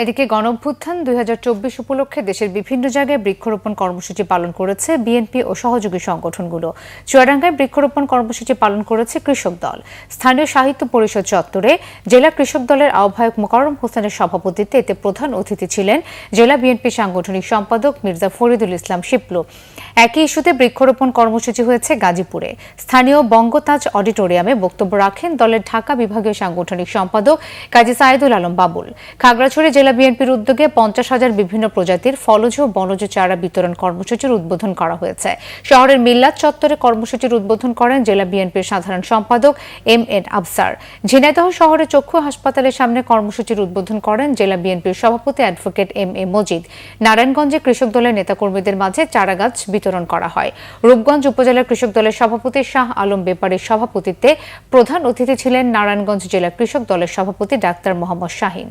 এদিকে গণঅভ্যুত্থান ২০২৪ উপলক্ষে দেশের বিভিন্ন জায়গায় বৃক্ষরোপণ কর্মসূচি পালন করেছে বিএনপি ও সহযোগী সংগঠনগুলো। চুয়াডাঙ্গায় বৃক্ষরোপণ কর্মসূচি পালন করেছে কৃষক দল। স্থানীয় সাহিত্য পরিষদ চত্বরে জেলা কৃষক দলের আহ্বায়ক মোকাররম হোসেনের সভাপতিত্বে এতে প্রধান অতিথি ছিলেন জেলা বিএনপি সাংগঠনিক সম্পাদক মির্জা ফরিদুল ইসলাম শিপলু। একই ইস্যুতে বৃক্ষরোপণ কর্মসূচি হয়েছে গাজীপুরে। স্থানীয় বঙ্গতাজ অডিটোরিয়ামে বক্তব্য রাখেন দলের ঢাকা বিভাগীয় সাংগঠনিক সম্পাদক কাজী সাইদুল আলম বাবুল। খাগড়াছড়ি জেলা বিএনপির উদ্যোগে ৫০,০০০ বিভিন্ন প্রজাতির ফলজ ও বনজ চারা বিতরণ কর্মসূচির উদ্বোধন করা হয়েছে। শহরের মিল্লাত চত্বরে কর্মসূচির উদ্বোধন করেন জেলা বিএনপির সাধারণ সম্পাদক এম.এন. আফসার। ঝিনাইদহ শহরে চক্ষু হাসপাতালের সামনে কর্মসূচির উদ্বোধন করেন জেলা বিএনপির সভাপতি অ্যাডভোকেট এম.এ. মজিদ। নারায়ণগঞ্জে কৃষক দলের নেতাকর্মীদের মাঝে চারাগাছ বিতরণ করা হয়। রূপগঞ্জ উপজেলা কৃষক দলের সভাপতি শাহ আলম বেপারীর সভাপতিত্বে প্রধান অতিথি ছিলেন নারায়ণগঞ্জ জেলা কৃষক দলের সভাপতি ডাক্তার মোহাম্মদ শাহিন।